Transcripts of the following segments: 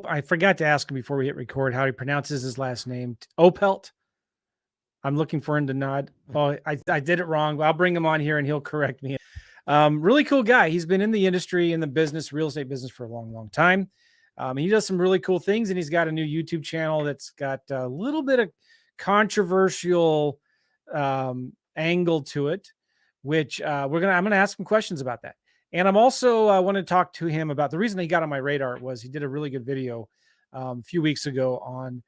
I forgot to ask him before we hit record how he pronounces his last name. Oppelt. I'm looking for him to nod. Oh, I did it wrong. I'll bring him on here and he'll correct me. Really cool guy. He's been in the industry, in the business, real estate business for a long, long time. He does some really cool things, and he's got a new YouTube channel that's got a little bit of controversial angle to it, which I'm gonna ask him questions about that. And I'm also want to talk to him about the reason he got on my radar was he did a really good video a few weeks ago on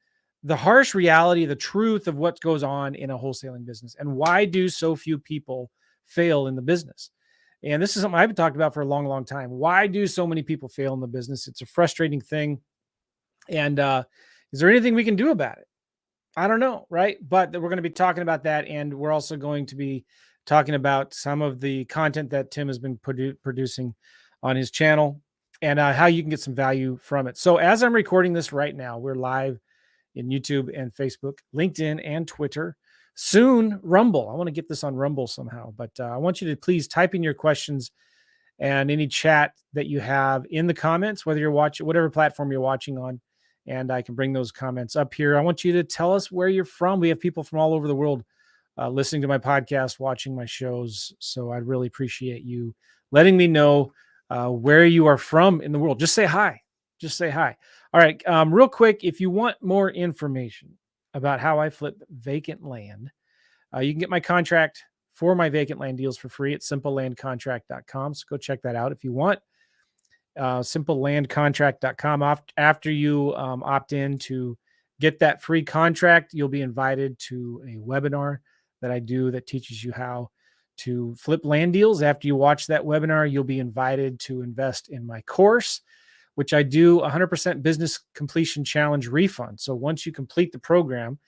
the harsh reality, the truth of what goes on in a wholesaling business, and why do so few people fail in the business. And this is something I've talked about for a long, long time. Why do so many people fail in the business? It's a frustrating thing. And is there anything we can do about it? I don't know, right? But we're going to be talking about that. And we're also going to be talking about some of the content that Tim has been producing on his channel and how you can get some value from it. So as I'm recording this right now, we're live in YouTube and Facebook, LinkedIn and Twitter. Soon, Rumble. I want to get this on Rumble somehow, but I want you to please type in your questions and any chat that you have in the comments, whether you're watching, whatever platform you're watching on, and I can bring those comments up here. I want you to tell us where you're from. We have people from all over the world listening to my podcast, watching my shows. So I'd really appreciate you letting me know where you are from in the world. Just say hi. Just say hi. All right. Real quick, if you want more information about how I flip vacant land, you can get my contract for my vacant land deals for free at simplelandcontract.com. So go check that out if you want. Simplelandcontract.com. After you opt in to get that free contract, you'll be invited to a webinar that I do that teaches you how to flip land deals. After you watch that webinar, you'll be invited to invest in my course, which I do 100% business completion challenge refund. So once you complete the program,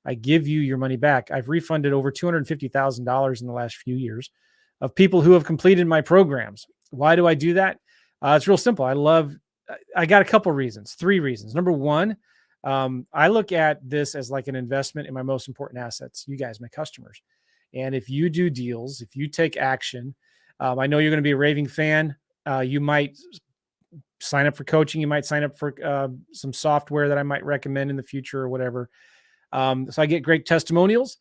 I give you your money back. I've refunded over $250,000 in the last few years of people who have completed my programs. Why do I do that? It's real simple. I got a couple reasons, 3 reasons. Number one, I look at this as like an investment in my most important assets, you guys, my customers. And if you do deals, if you take action, I know you're going to be a raving fan. You might sign up for coaching. You might sign up for some software that I might recommend in the future or whatever. So I get great testimonials.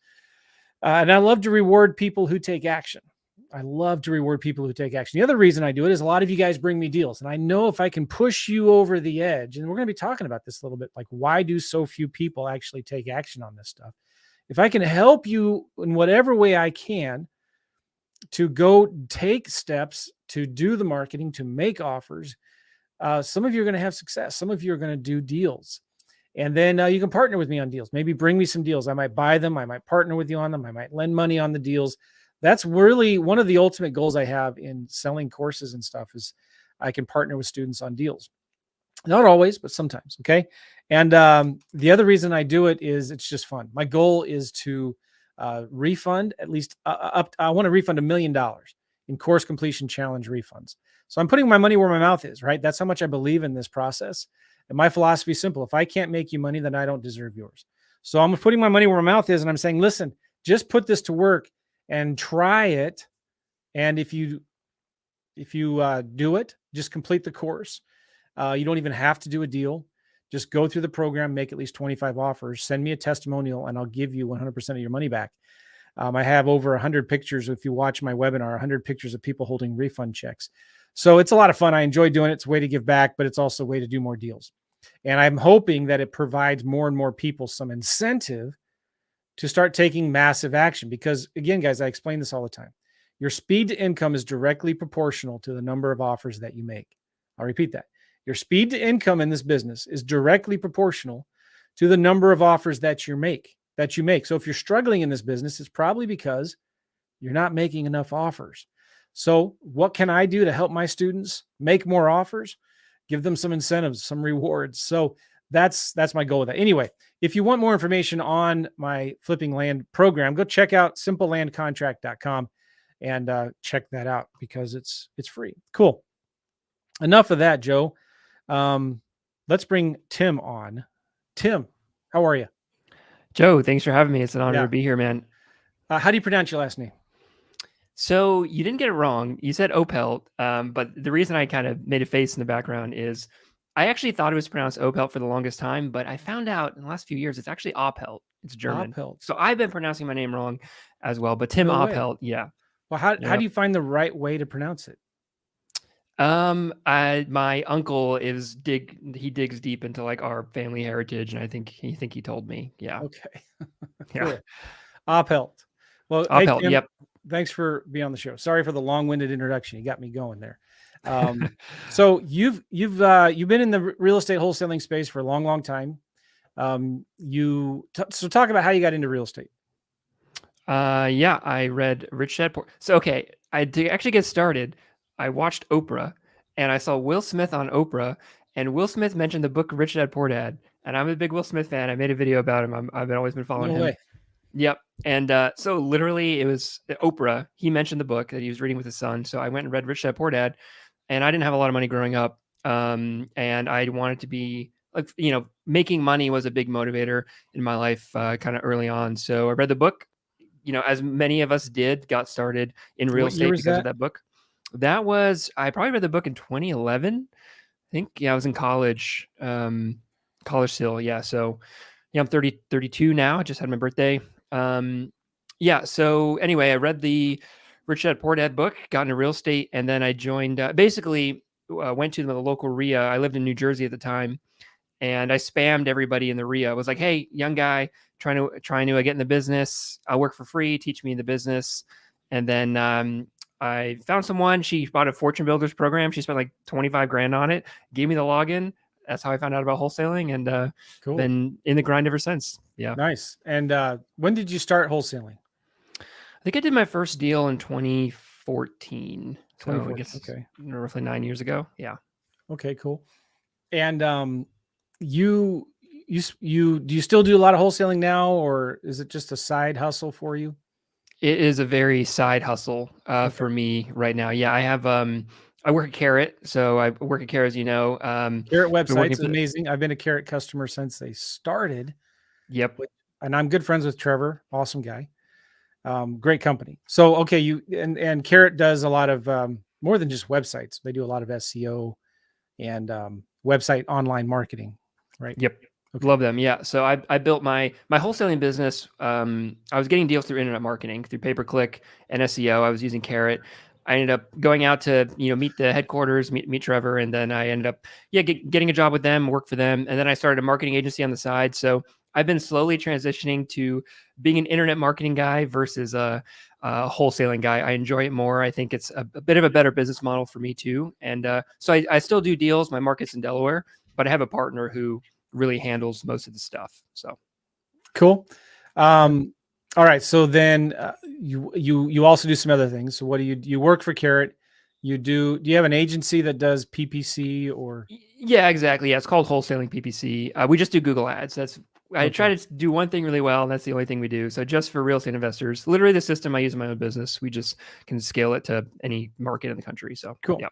And I love to reward people who take action. I love to reward people who take action. The other reason I do it is a lot of you guys bring me deals. And I know if I can push you over the edge, and we're going to be talking about this a little bit, like why do so few people actually take action on this stuff? If I can help you in whatever way I can to go take steps to do the marketing, to make offers, some of you are going to have success. Some of you are going to do deals. And then you can partner with me on deals. Maybe bring me some deals. I might buy them. I might partner with you on them. I might lend money on the deals. That's really one of the ultimate goals I have in selling courses and stuff is I can partner with students on deals. Not always, but sometimes. Okay. And the other reason I do it is it's just fun. My goal is to refund at least I want to refund $1 million in course completion challenge refunds. So I'm putting my money where my mouth is, right? That's how much I believe in this process. And my philosophy is simple. If I can't make you money, then I don't deserve yours. So I'm putting my money where my mouth is. And I'm saying, listen, just put this to work and try it. And if you do it, just complete the course. You don't even have to do a deal. Just go through the program, make at least 25 offers, send me a testimonial, and I'll give you 100% of your money back. I have over 100 pictures. If you watch my webinar, 100 pictures of people holding refund checks. So it's a lot of fun. I enjoy doing it. It's a way to give back, but it's also a way to do more deals. And I'm hoping that it provides more and more people some incentive to start taking massive action. Because again, guys, I explain this all the time. Your speed to income is directly proportional to the number of offers that you make. I'll repeat that. Your speed to income in this business is directly proportional to the number of offers that you make. So if you're struggling in this business, it's probably because you're not making enough offers. So what can I do to help my students make more offers? Give them some incentives, some rewards. So that's my goal with that. Anyway, if you want more information on my flipping land program, go check out simplelandcontract.com and check that out because it's free. Cool. Enough of that, Joe. Let's bring Tim on. Tim, how are you? Joe, thanks for having me. It's an honor to be here, man. How do you pronounce your last name? So you didn't get it wrong. You said Oppelt, but the reason I kind of made a face in the background is I actually thought it was pronounced Opelt for the longest time, but I found out in the last few years it's actually Oppelt. It's German. Oppelt. So I've been pronouncing my name wrong as well. But Tim No way. Oppelt, yeah. Well, how Yep. do you find the right way to pronounce it? My uncle he digs deep into like our family heritage, and I think he told me. Yeah. Okay. Yeah. Cool. Oppelt. Well, hey, Oppelt, Tim, yep. thanks for being on the show. Sorry for the long-winded introduction. You got me going there. So you've been in the real estate wholesaling space for a long, long time. So talk about how you got into real estate. Yeah, I read Rich Dad Poor. So okay, to actually get started, I watched Oprah, and I saw Will Smith on Oprah, and Will Smith mentioned the book Rich Dad Poor Dad, and I'm a big Will Smith fan. I made a video about him. I've always been following No him. way. Yep. And so literally, it was Oprah. He mentioned the book that he was reading with his son. So I went and read Rich Dad Poor Dad, and I didn't have a lot of money growing up, and I wanted to be like, making money was a big motivator in my life, kind of early on. So I read the book, as many of us did, got started in real What year estate was because of that? that book. I probably read the book in 2011. I think, yeah, I was in college, college still. Yeah. So, yeah, I'm 32 now. I just had my birthday. Yeah. So anyway, I read the Rich Dad Poor Dad book, got into real estate, and then I joined, went to the local RIA. I lived in New Jersey at the time, and I spammed everybody in the RIA. I was like, "Hey, young guy, trying to get in the business. I'll work for free. Teach me the business." And then I found someone. She bought a Fortune Builders program. She spent like 25 grand on it. Gave me the login. That's how I found out about wholesaling, and Cool. been in the grind ever since. Yeah. Nice. And when did you start wholesaling? I think I did my first deal in 2014. So I 2014. guess Okay. roughly 9 years ago. Yeah. Okay, cool. And you do you still do a lot of wholesaling now, or is it just a side hustle for you? It is a very side hustle for me right now. Yeah, I work at Carrot, so I work at Carrot, as you know. Carrot been working website's for amazing. I've been a Carrot customer since they started. Yep. And I'm good friends with Trevor, awesome guy. Great company. So okay, and Carrot does a lot of more than just websites. They do a lot of SEO and website online marketing, right? Yep. Okay. Love them. Yeah. So I built my wholesaling business. I was getting deals through internet marketing, through pay-per-click and SEO. I was using Carrot. I ended up going out to, meet the headquarters, meet Trevor. And then I ended up, getting a job with them, work for them. And then I started a marketing agency on the side. So I've been slowly transitioning to being an internet marketing guy versus a wholesaling guy. I enjoy it more. I think it's a bit of a better business model for me too. And so I still do deals. My market's in Delaware, but I have a partner who really handles most of the stuff. So Cool. All right. So then you also do some other things. So what do you work for Carrot? Do you have an agency that does PPC or? Yeah, exactly. Yeah, it's called Wholesaling PPC. We just do Google Ads. I try to do one thing really well, and that's the only thing we do. So just for real estate investors, literally the system I use in my own business, we just can scale it to any market in the country. So Cool. Yeah.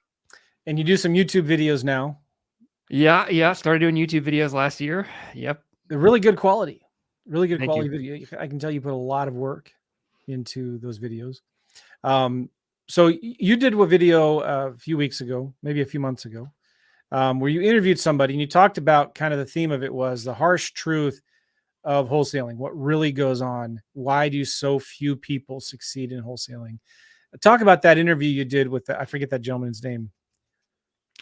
And you do some YouTube videos now. Yeah. Started doing YouTube videos last year. Yep. They're really good quality. Really good Thank quality you. video. I can tell you put a lot of work into those videos. So you did a video a few weeks ago, maybe a few months ago, where you interviewed somebody and you talked about kind of the theme of it was the harsh truth of wholesaling. What really goes on? Why do so few people succeed in wholesaling? Talk about that interview you did with I forget that gentleman's name.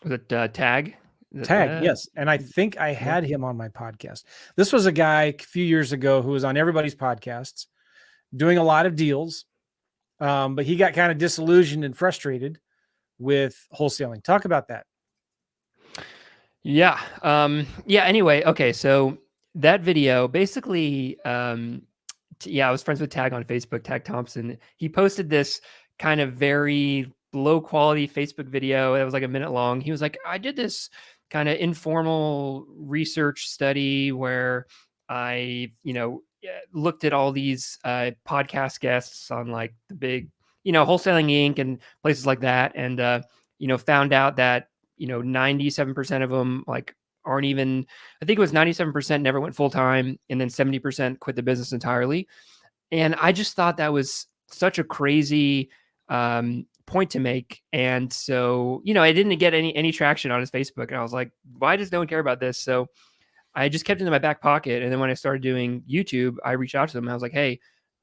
Was it Tag? Tag, yes. And I think I had him on my podcast. This was a guy a few years ago who was on everybody's podcasts doing a lot of deals, but he got kind of disillusioned and frustrated with wholesaling. Talk about that. Yeah. Anyway, okay. So that video basically, I was friends with Tag on Facebook, Tag Thompson. He posted this kind of very low quality Facebook video. It was like a minute long. He was like, I did this kind of informal research study where I, looked at all these podcast guests on like the big, Wholesaling Inc. and places like that. And, found out that, 97% of them like aren't even, I think it was 97% never went full time. And then 70% quit the business entirely. And I just thought that was such a crazy point to make. And so, I didn't get any traction on his Facebook. And I was like, why does no one care about this? So I just kept it in my back pocket. And then when I started doing YouTube, I reached out to them. I was like, hey,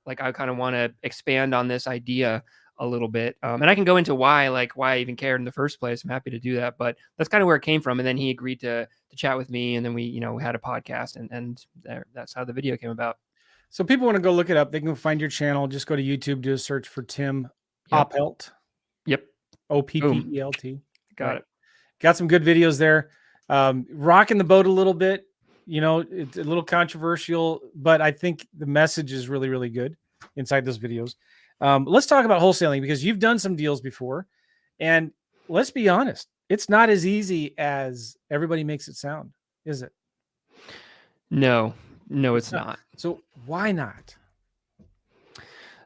like, I kind of want to expand on this idea a little bit. And I can go into why I even cared in the first place. I'm happy to do that, but that's kind of where it came from. And then he agreed to chat with me. And then we had a podcast, and that's how the video came about. So people want to go look it up. They can find your channel. Just go to YouTube, do a search for Tim Yep. Oppelt. Yep. Oppelt. Got it. Got some good videos there. Rocking the boat a little bit. It's a little controversial, but I think the message is really, really good inside those videos. Let's talk about wholesaling, because you've done some deals before, and let's be honest, it's not as easy as everybody makes it sound, is it? No, it's not. So why not?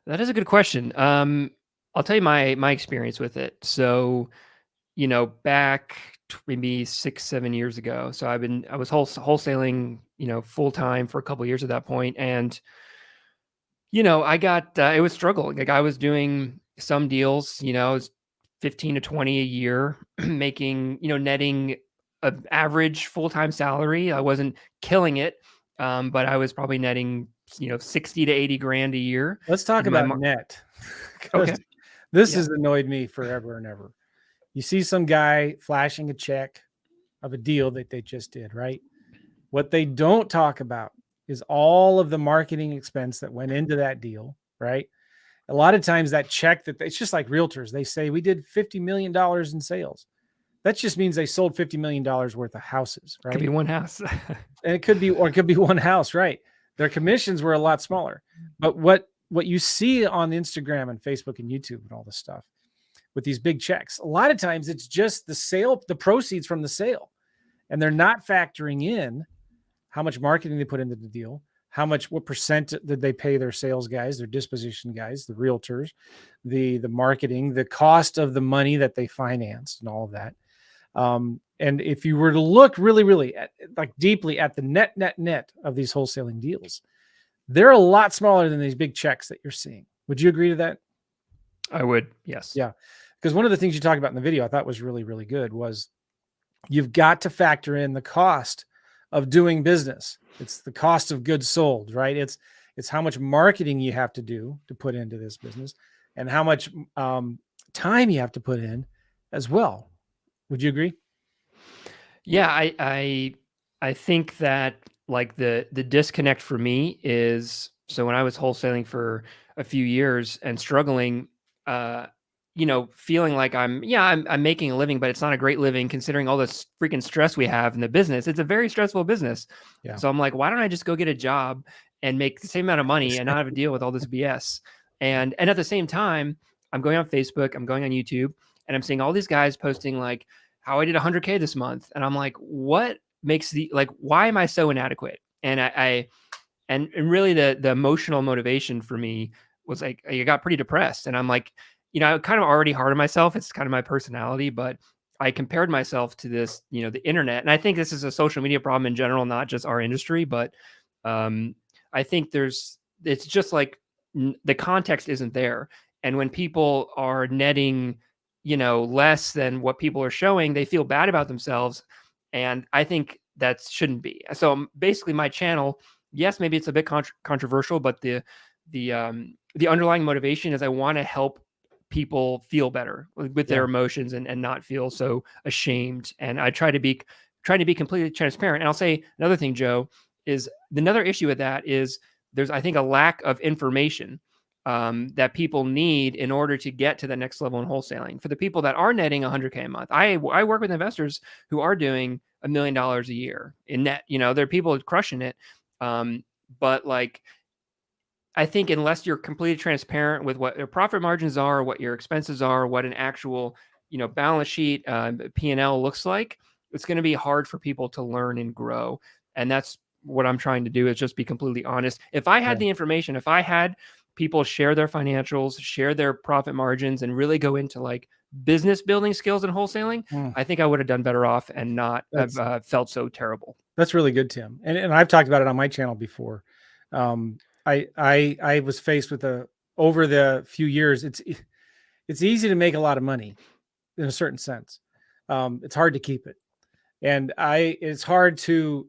That is a good question. I'll tell you my experience with it. So, back maybe 6-7 years ago. So I was wholesaling, full time for a couple of years at that point. And, I got, it was struggling. Like, I was doing some deals, it was 15 to 20 a year, making, netting an average full-time salary. I wasn't killing it. But I was probably netting, 60 to 80 grand a year. Let's talk about net. Okay. This has annoyed me forever and ever. You see some guy flashing a check of a deal that they just did, right? What they don't talk about is all of the marketing expense that went into that deal, right? A lot of times that check it's just like realtors. They say we did $50 million in sales. That just means they sold $50 million worth of houses, right? Could be one house. And it could be one house, right? Their commissions were a lot smaller. But what you see on Instagram and Facebook and YouTube and all this stuff with these big checks, a lot of times it's just the sale, the proceeds from the sale. And they're not factoring in how much marketing they put into the deal, what percent did they pay their sales guys, their disposition guys, the realtors, the marketing, the cost of the money that they financed and all of that. And if you were to look really, really deeply at the net of these wholesaling deals, they're a lot smaller than these big checks that you're seeing. Would you agree to that? I would. Yes. Yeah. Because one of the things you talked about in the video I thought was really, really good was you've got to factor in the cost of doing business. It's the cost of goods sold, right? It's how much marketing you have to do to put into this business, and how much time you have to put in as well. Would you agree? Yeah, I think that, like, the disconnect for me is, so when I was wholesaling for a few years and struggling, feeling like I'm making a living, but it's not a great living considering all this freaking stress we have in the business. It's a very stressful business. Yeah. So I'm like, why don't I just go get a job and make the same amount of money and not have to deal with all this BS? And at the same time, I'm going on Facebook, I'm going on YouTube, and I'm seeing all these guys posting like how I did 100K this month. And I'm like, what makes why am I so inadequate? And and really the emotional motivation for me was like, I got pretty depressed, and I'm like, I kind of already hard on myself. It's kind of my personality, but I compared myself to this, the internet. And I think this is a social media problem in general, not just our industry, but I think it's just like the context isn't there. And when people are netting, less than what people are showing, they feel bad about themselves. And I think that shouldn't be. So basically my channel, yes, maybe it's a bit controversial, but the underlying motivation is I want to help people feel better with their emotions and not feel so ashamed. And I try to be completely transparent. And I'll say another thing, Joe, is another issue with that is there's, I think, a lack of information that people need in order to get to the next level in wholesaling. For the people that are netting 100K a month, I work with investors who are doing $1 million a year in net. There are people crushing it. But like, I think unless you're completely transparent with what their profit margins are, what your expenses are, what an actual, balance sheet, P&L looks like, it's going to be hard for people to learn and grow. And that's what I'm trying to do, is just be completely honest. If I had the information, if I had people share their financials, share their profit margins, and really go into like business building skills in wholesaling, I think I would have done better off and not have felt so terrible. That's really good, Tim. And I've talked about it on my channel before. I was faced with over the few years, it's easy to make a lot of money in a certain sense. It's hard to keep it. And it's hard to,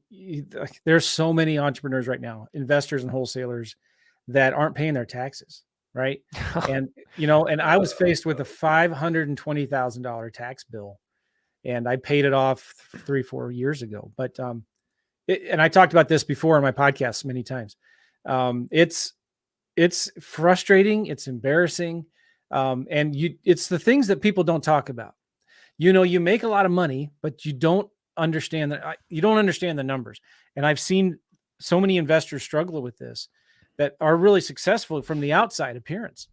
there's so many entrepreneurs right now, investors and wholesalers that aren't paying their taxes. Right. And, and I was faced with a $520,000 tax bill, and I paid it off 3-4 years ago. But, and I talked about this before in my podcast many times. It's frustrating. It's embarrassing. And it's the things that people don't talk about. You make a lot of money, but you don't understand the numbers. And I've seen so many investors struggle with this that are really successful from the outside appearance.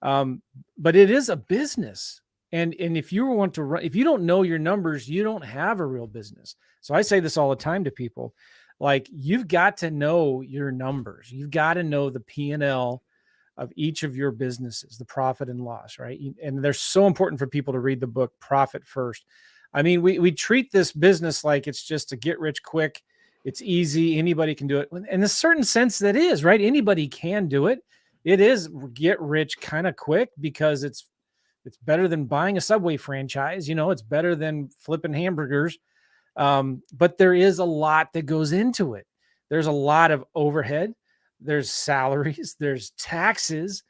But it is a business. And if you want to run, if you don't know your numbers, you don't have a real business. So I say this all the time to people, like, you've got to know your numbers. You've got to know the P&L of each of your businesses, the profit and loss, right? And they're so important for people to read the book Profit First. I mean, we treat this business like it's just a get rich quick. It's easy. Anybody can do it. In a certain sense, that is, right? Anybody can do it. It is get rich kind of quick because it's better than buying a Subway franchise. It's better than flipping hamburgers. But there is a lot that goes into it. There's a lot of overhead. There's salaries, there's taxes,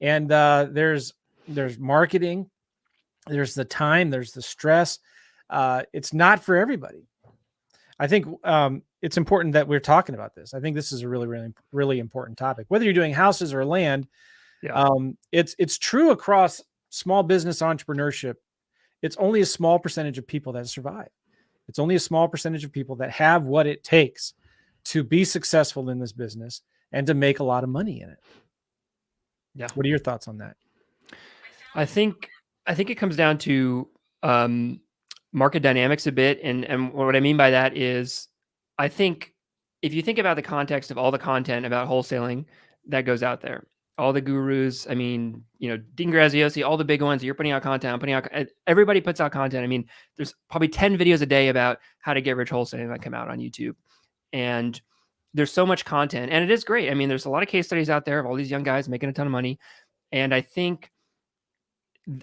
and there's marketing, there's the time, there's the stress. It's not for everybody. I think it's important that we're talking about this. I think this is a really, really, really important topic. Whether you're doing houses or land, it's true across small business entrepreneurship. It's only a small percentage of people that survive. It's only a small percentage of people that have what it takes to be successful in this business and to make a lot of money in it. Yeah. What are your thoughts on that? I think it comes down to market dynamics a bit. And what I mean by that is, I think if you think about the context of all the content about wholesaling that goes out there, all the gurus, I mean, Dean Graziosi, all the big ones, you're putting out content, everybody puts out content. I mean, there's probably 10 videos a day about how to get rich wholesaling that come out on YouTube. And there's so much content, and it is great. I mean, there's a lot of case studies out there of all these young guys making a ton of money. And I think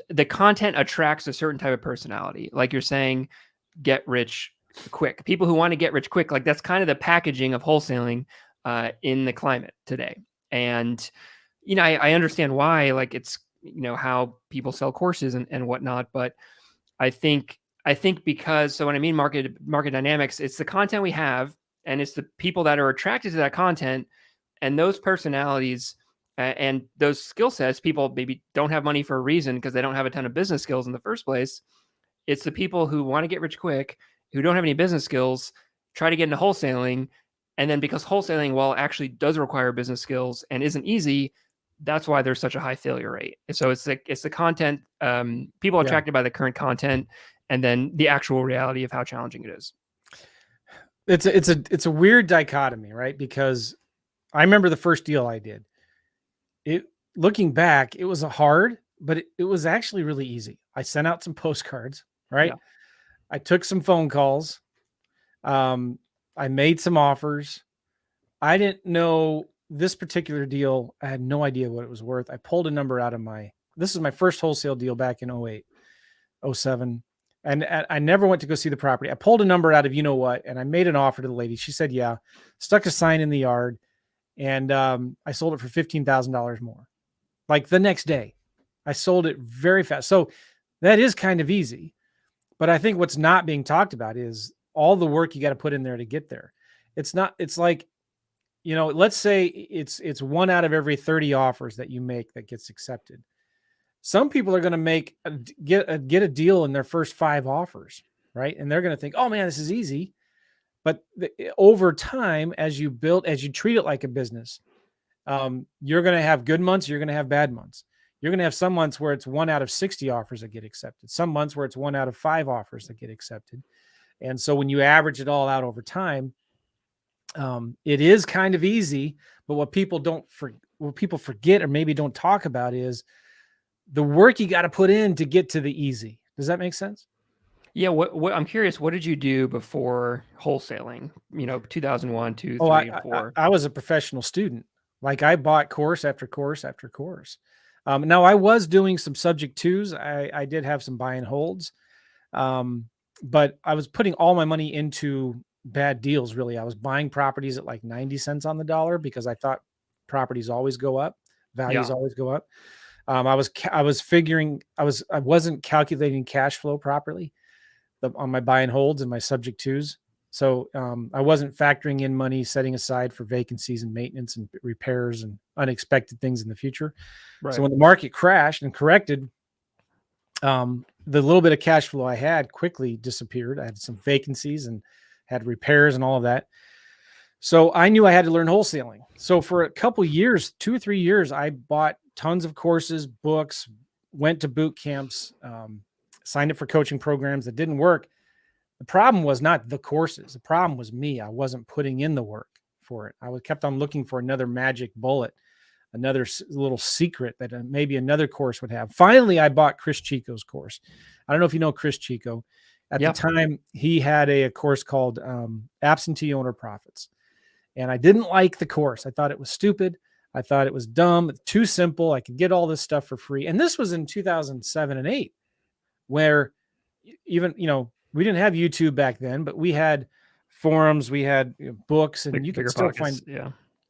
the content attracts a certain type of personality. Like you're saying, get rich quick. People who want to get rich quick, like that's kind of the packaging of wholesaling in the climate today. And, I understand why, like it's, how people sell courses and whatnot. But I think because, so when I mean market dynamics, it's the content we have, and it's the people that are attracted to that content, and those personalities and those skill sets. People maybe don't have money for a reason because they don't have a ton of business skills in the first place. It's the people who want to get rich quick, who don't have any business skills, try to get into wholesaling. And then because wholesaling, while actually does require business skills and isn't easy, that's why there's such a high failure rate. So it's the content, people attracted by the current content, and then the actual reality of how challenging it is. It's a weird dichotomy, right? Because I remember the first deal I did. Looking back, it was hard, but it was actually really easy. I sent out some postcards, right? Yeah. I took some phone calls. I made some offers. I didn't know this particular deal. I had no idea what it was worth. I pulled a number out of this is my first wholesale deal back in 08, 07. And I never went to go see the property. I pulled a number out of and I made an offer to the lady. She said, yeah, stuck a sign in the yard. And I sold it for $15,000 more. Like the next day, I sold it very fast. So that is kind of easy. But I think what's not being talked about is all the work you got to put in there to get there. It's like, let's say it's 1 out of every 30 offers that you make that gets accepted. Some people are going to get a deal in their first 5 offers, right? And they're going to think, oh man, this is easy. But over time, as you treat it like a business, you're going to have good months. You're going to have bad months. You're going to have some months where it's 1 out of 60 offers that get accepted. Some months where it's 1 out of 5 offers that get accepted. And so when you average it all out over time, it is kind of easy. But what people forget or maybe don't talk about is the work you got to put in to get to the easy. Does that make sense? Yeah. What I'm curious, what did you do before wholesaling? 2001, 2, 3, and 4. I was a professional student. Like I bought course after course after course. Now I was doing some subject twos. I did have some buy and holds, but I was putting all my money into bad deals. Really, I was buying properties at like 90 cents on the dollar because I thought properties always go up, values Yeah. always go up. I wasn't calculating cash flow properly on my buy and holds and my subject twos. So I wasn't factoring in money setting aside for vacancies and maintenance and repairs and unexpected things in the future. So Right. when the market crashed and corrected, the little bit of cash flow I had quickly disappeared. I had some vacancies and had repairs and all of that. So I knew I had to learn wholesaling. So for a couple years, 2 or 3 years, I bought tons of courses, books, went to boot camps, signed up for coaching programs that didn't work. The problem was not the courses. The problem was me. I wasn't putting in the work for it. Kept on looking for another magic bullet, another little secret that maybe another course would have. Finally, I bought Chris Chico's course. I don't know if you know Chris Chico. At the time, he had a course called Absentee Owner Profits. And I didn't like the course. I thought it was stupid. I thought it was dumb, too simple. I could get all this stuff for free. And this was in 2007 and 8, where even, we didn't have YouTube back then, but we had forums, we had books, and you could still find.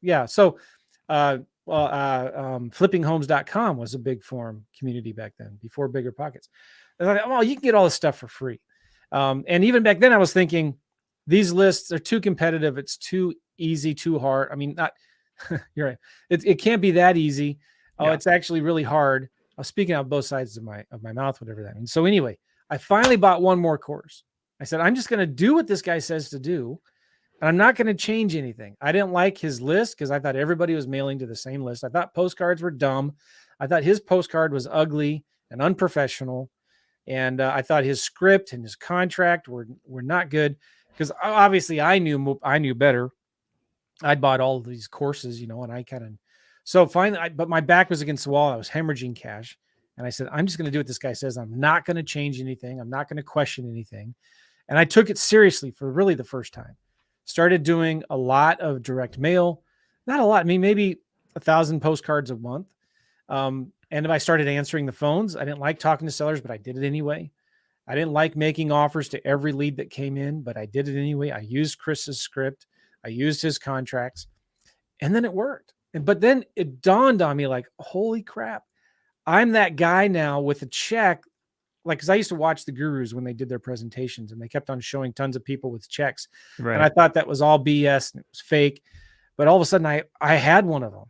Yeah. So, flippinghomes.com was a big forum community back then before Bigger Pockets. And I thought, well, you can get all this stuff for free. And even back then I was thinking these lists are too competitive. It's too easy, too hard. I mean, not, you're right. It can't be that easy. Oh, it's actually really hard. I was speaking out both sides of my mouth, whatever that means. So anyway, I finally bought one more course. I said, I'm just going to do what this guy says to do. And I'm not going to change anything. I didn't like his list because I thought everybody was mailing to the same list. I thought postcards were dumb. I thought his postcard was ugly and unprofessional. And I thought his script and his contract were not good because obviously I knew better. I'd bought all of these courses, and I so finally, but my back was against the wall. I was hemorrhaging cash. And I said, I'm just going to do what this guy says. I'm not going to change anything. I'm not going to question anything. And I took it seriously for really the first time. Started doing a lot of direct mail, not a lot. I mean, maybe 1,000 postcards a month. And I started answering the phones. I didn't like talking to sellers, but I did it anyway. I didn't like making offers to every lead that came in, but I did it anyway. I used Chris's script. I used his contracts, and then it worked. But then it dawned on me like, holy crap, I'm that guy now with a check. Like, cause I used to watch the gurus when they did their presentations and they kept on showing tons of people with checks. Right. And I thought that was all BS and it was fake. But all of a sudden I had one of them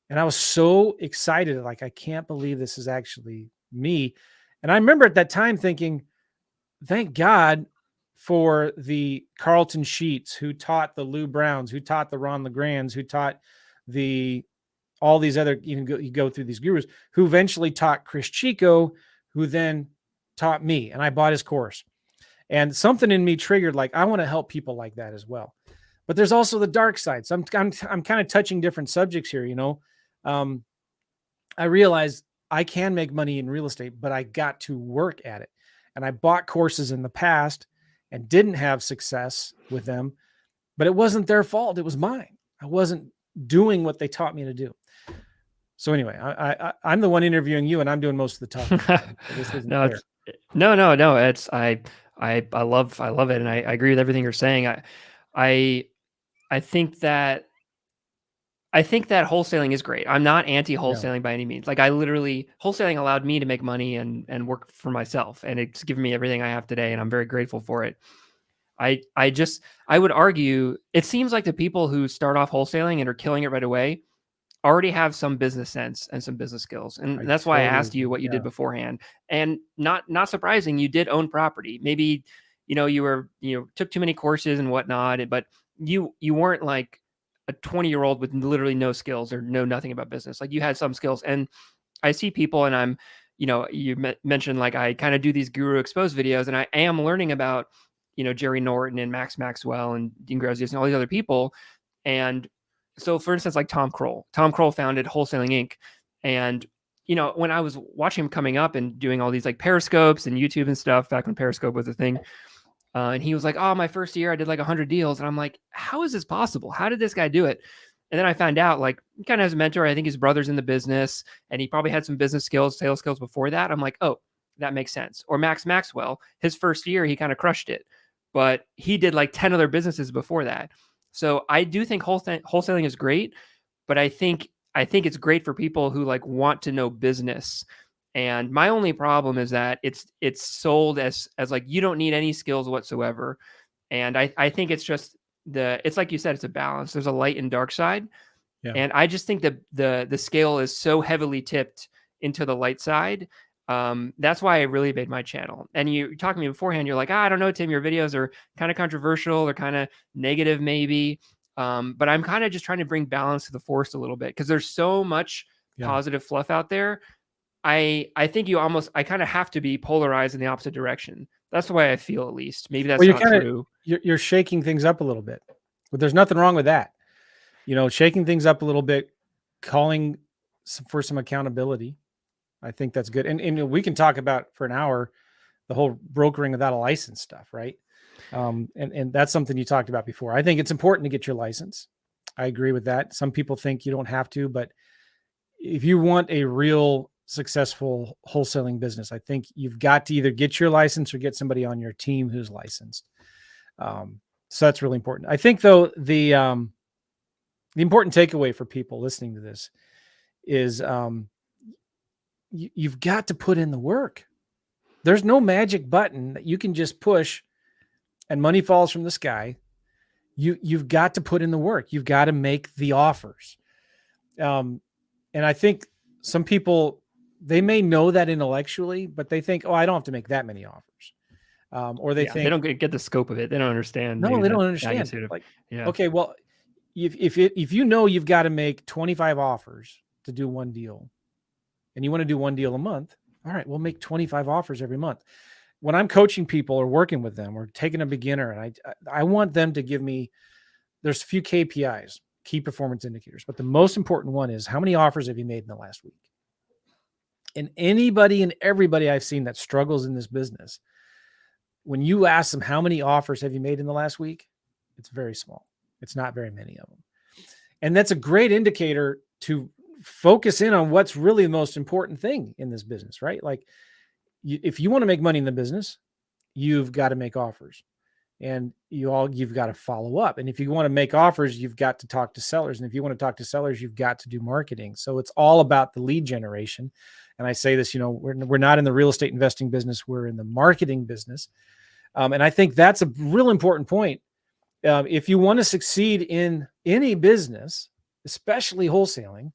and I was so excited. Like, I can't believe this is actually me. And I remember at that time thinking, thank God for the Carlton Sheets who taught the Lou Browns, who taught the Ron LeGrands, who taught all these other, you go through these gurus who eventually taught Chris Chico, who then taught me, and I bought his course. And something in me triggered, like, I want to help people like that as well. But there's also the dark side. So I'm kind of touching different subjects here. I realized I can make money in real estate, but I got to work at it. And I bought courses in the past and didn't have success with them, but it wasn't their fault. It was mine. I wasn't doing what they taught me to do. So anyway, I'm the one interviewing you, and I'm doing most of the talking. No. It's I love it, and I agree with everything you're saying. I think that wholesaling is great. I'm not anti-wholesaling by any means. Like, wholesaling allowed me to make money and work for myself, and it's given me everything I have today, and I'm very grateful for it. I would argue it seems like the people who start off wholesaling and are killing it right away already have some business sense and some business skills. And that's why I asked you what you did beforehand. And not surprising, you did own property. Maybe, you took too many courses and whatnot, but you weren't like a 20-year-old with literally no skills or know nothing about business. Like, you had some skills. And I see people, and I'm, you mentioned, like, I kind of do these Guru Exposed videos, and I am learning about, Jerry Norton and Max Maxwell and Dean Grazius and all these other people. And so, for instance, like Tom Kroll founded Wholesaling Inc. And, when I was watching him coming up and doing all these like Periscopes and YouTube and stuff back when Periscope was a thing, and he was like, oh, my first year I did like 100 deals. And I'm like, how is this possible? How did this guy do it? And then I found out like he kind of has a mentor. I think his brother's in the business and he probably had some business skills, sales skills before that. I'm like, oh, that makes sense. Or Max Maxwell, his first year, he kind of crushed it, but he did like 10 other businesses before that. So I do think wholesaling is great, but I think it's great for people who like want to know business. And my only problem is that it's sold as like you don't need any skills whatsoever. And I think it's just it's like you said, it's a balance. There's a light and dark side. Yeah. And I just think that the scale is so heavily tipped into the light side. That's why I really made my channel. And you talked to me beforehand. You're like, I don't know, Tim, your videos are kind of controversial. They're kind of negative maybe. But I'm kind of just trying to bring balance to the force a little bit because there's so much positive fluff out there. I think I kind of have to be polarized in the opposite direction. That's the way I feel, at least. Maybe that's not true. You're shaking things up a little bit, but there's nothing wrong with that. Shaking things up a little bit, calling for some accountability. I think that's good. And we can talk about for an hour, the whole brokering without a license stuff. Right. And that's something you talked about before. I think it's important to get your license. I agree with that. Some people think you don't have to, but if you want a real successful wholesaling business, I think you've got to either get your license or get somebody on your team who's licensed. So that's really important. I think though, the important takeaway for people listening to this is, you've got to put in the work. There's no magic button that you can just push and money falls from the sky. You've got to put in the work. You've got to make the offers. And I think some people, they may know that intellectually, but they think, oh, I don't have to make that many offers. Or they think they don't get the scope of it. They don't understand. No, they don't understand. Like, okay, well, if you know you've got to make 25 offers to do one deal and you want to do one deal a month, all right, we'll make 25 offers every month. When I'm coaching people or working with them or taking a beginner, and I want them to give me, there's a few KPIs, key performance indicators, but the most important one is how many offers have you made in the last week? And anybody and everybody I've seen that struggles in this business, when you ask them how many offers have you made in the last week, it's very small. It's not very many of them. And that's a great indicator to focus in on what's really the most important thing in this business, right? Like, if you want to make money in the business, you've got to make offers, and you've got to follow up. And if you want to make offers, you've got to talk to sellers. And if you want to talk to sellers, you've got to do marketing. So it's all about the lead generation. And I say this, we're not in the real estate investing business. We're in the marketing business. And I think that's a real important point. If you want to succeed in any business, especially wholesaling,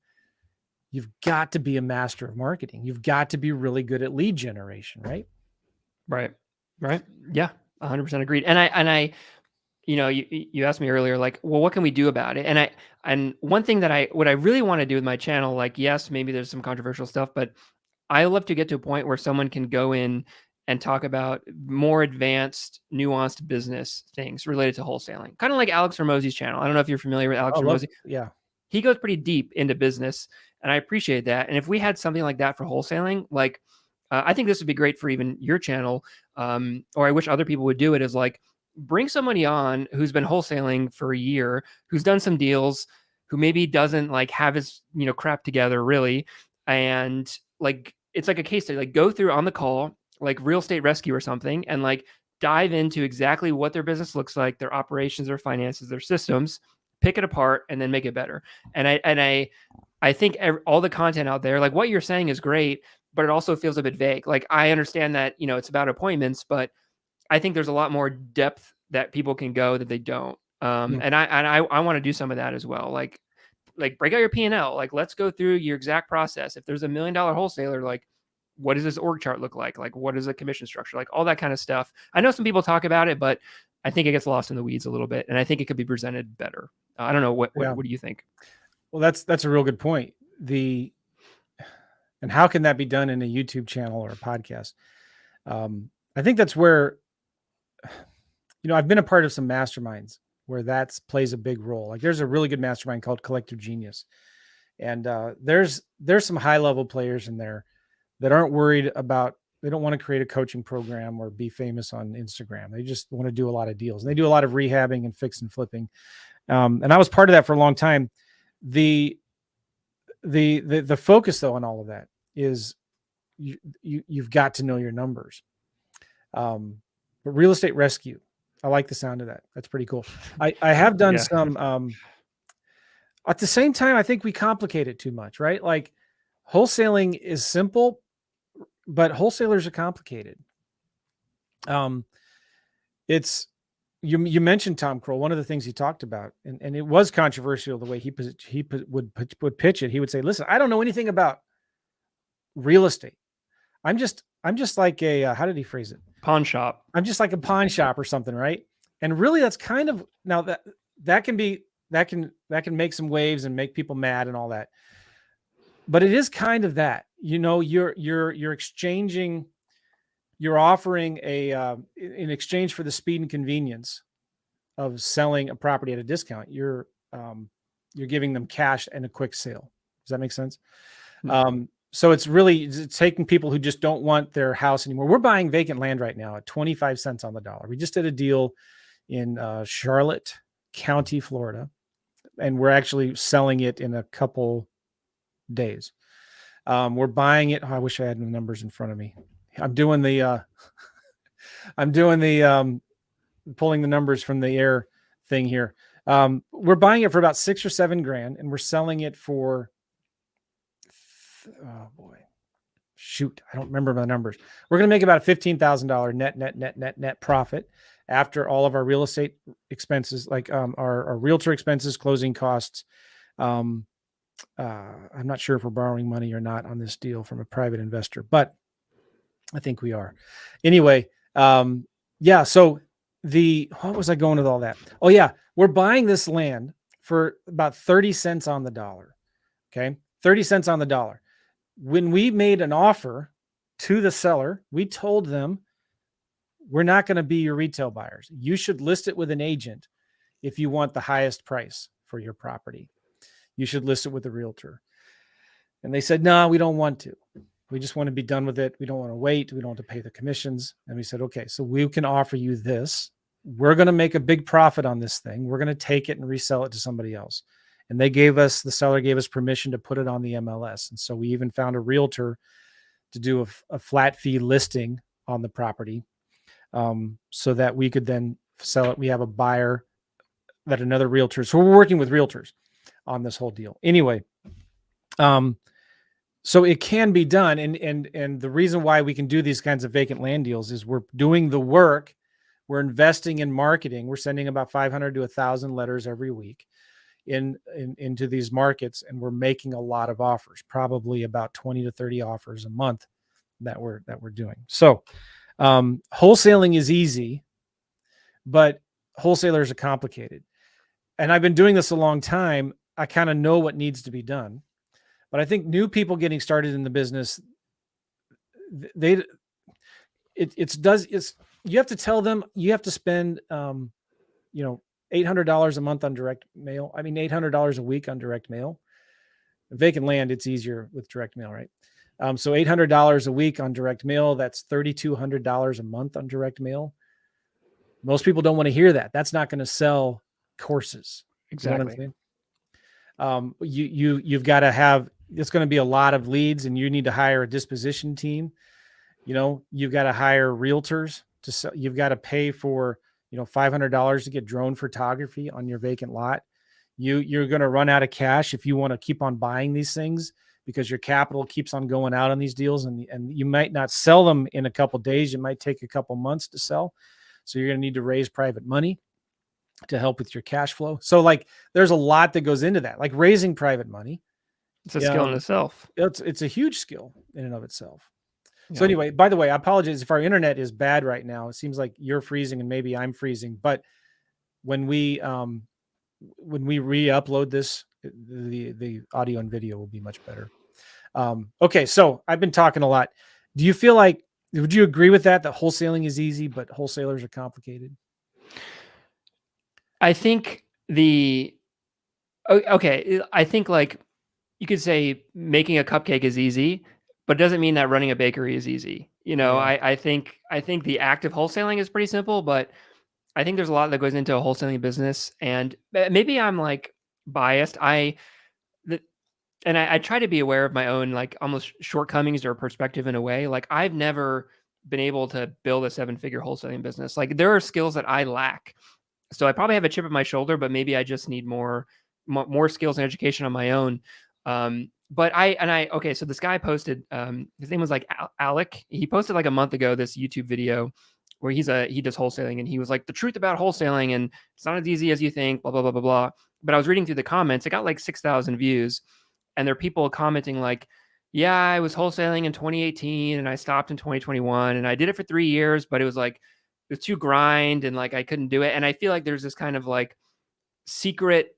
you've got to be a master of marketing. You've got to be really good at lead generation, right? Right. Yeah. 100% agreed. And I, you asked me earlier, like, well, what can we do about it? And one thing that what I really want to do with my channel, like, yes, maybe there's some controversial stuff, but I love to get to a point where someone can go in and talk about more advanced, nuanced business things related to wholesaling. Kind of like Alex Hormozi's channel. I don't know if you're familiar with Alex Hormozi. Yeah. He goes pretty deep into business, and I appreciate that. And if we had something like that for wholesaling, like, I think this would be great for even your channel, or I wish other people would do it, is like, bring somebody on who's been wholesaling for a year, who's done some deals, who maybe doesn't like have his, crap together really. And like, it's like a case study, like go through on the call, like Real Estate Rescue or something, and like dive into exactly what their business looks like, their operations, their finances, their systems, pick it apart, and then make it better. And I think all the content out there, like what you're saying is great, but it also feels a bit vague. Like, I understand that, it's about appointments, but I think there's a lot more depth that people can go that they don't. And I want to do some of that as well. Like break out your P&L. Like, let's go through your exact process. If there's $1 million wholesaler, like, what does this org chart look like? Like, what is a commission structure? Like, all that kind of stuff. I know some people talk about it, but I think it gets lost in the weeds a little bit. And I think it could be presented better. I don't know. What do you think? Well, that's a real good point. And how can that be done in a YouTube channel or a podcast? I think that's where, I've been a part of some masterminds where that plays a big role. Like, there's a really good mastermind called Collective Genius. And there's some high level players in there that aren't worried about, they don't want to create a coaching program or be famous on Instagram. They just want to do a lot of deals. And they do a lot of rehabbing and fix and flipping. And I was part of that for a long time. the the focus though on all of that is you've got to know your numbers. But real estate rescue, I like the sound of that. That's pretty cool. I have done some. At the same time, I think we complicate it too much, right? Like wholesaling is simple, but wholesalers are complicated. It's you mentioned Tom Kroll. One of the things he talked about, and it was controversial the way he would pitch it. He would say, "Listen, I don't know anything about real estate. I'm just like a how did he phrase it? Pawn shop. I'm just like a pawn shop or something, right?" And really, that's kind of now that can make some waves and make people mad and all that. But it is kind of that, you're exchanging, you're offering in exchange for the speed and convenience of selling a property at a discount. You're giving them cash and a quick sale. Does that make sense? So it's taking people who just don't want their house anymore. We're buying vacant land right now at 25 cents on the dollar. We just did a deal in Charlotte County, Florida, and we're actually selling it in a couple days. We're buying it. Oh, I wish I had the numbers in front of me. I'm doing the pulling the numbers from the air thing here. We're buying it for about $6 or $7 grand, and we're selling it for, oh boy, shoot, I don't remember my numbers. We're going to make about a $15,000 net profit after all of our real estate expenses, like our realtor expenses, closing costs. I'm not sure if we're borrowing money or not on this deal from a private investor, but I think we are. Anyway, yeah. So what was I going with all that? Oh yeah, we're buying this land for about 30 cents on the dollar. Okay, 30 cents on the dollar. When we made an offer to the seller, we told them, we're not going to be your retail buyers. You should list it with an agent if you want the highest price for your property. You should list it with a realtor. And they said, no, we don't want to. We just want to be done with it. We don't want to wait. We don't want to pay the commissions. And we said, okay, so we can offer you this. We're going to make a big profit on this thing. We're going to take it and resell it to somebody else. And the seller gave us permission to put it on the MLS. And so we even found a realtor to do a flat fee listing on the property, so that we could then sell it. We have a buyer that another realtor. So we're working with realtors on this whole deal. Anyway, so it can be done. And the reason why we can do these kinds of vacant land deals is we're doing the work. We're investing in marketing. We're sending about 500 to 1,000 letters every week into these markets. And we're making a lot of offers, probably about 20 to 30 offers a month that we're doing. So wholesaling is easy, but wholesalers are complicated. And I've been doing this a long time. I kind of know what needs to be done. But I think new people getting started in the business, you have to tell them you have to spend, $800 a month on direct mail. I mean, $800 a week on direct mail. Vacant land, it's easier with direct mail, right? So $800 a week on direct mail, that's $3,200 a month on direct mail. Most people don't want to hear that. That's not going to sell courses. Exactly. You know what I'm saying? You've got to have, it's going to be a lot of leads, and you need to hire a disposition team. You've got to hire realtors to sell. You've got to pay for, $500 to get drone photography on your vacant lot. You're going to run out of cash if you want to keep on buying these things, because your capital keeps on going out on these deals, and you might not sell them in a couple of days. It might take a couple months to sell. So you're going to need to raise private money to help with your cash flow. So there's a lot that goes into that, like raising private money. It's a skill in itself. It's a huge skill in and of itself. Yeah. So anyway, by the way, I apologize if our internet is bad right now. It seems like you're freezing and maybe I'm freezing, but when we re-upload this, the audio and video will be much better. Okay. So I've been talking a lot. Would you agree with that wholesaling is easy, but wholesalers are complicated? I think I think you could say making a cupcake is easy, but it doesn't mean that running a bakery is easy. Yeah. I think the act of wholesaling is pretty simple, but I think there's a lot that goes into a wholesaling business, and maybe I'm biased. I and I try to be aware of my own like almost shortcomings or perspective in a way. Like I've never been able to build a 7-figure wholesaling business. Like there are skills that I lack. So I probably have a chip on my shoulder, but maybe I just need more skills and education on my own. Okay, so this guy posted, his name was like Alec. He posted like a month ago this YouTube video where he does wholesaling, and he was like, the truth about wholesaling, and it's not as easy as you think, blah, blah, blah, blah, blah. But I was reading through the comments, it got like 6,000 views, and there are people commenting like, yeah, I was wholesaling in 2018 and I stopped in 2021 and I did it for 3 years, but it was like, it was too grind and like I couldn't do it. And I feel like there's this kind of like secret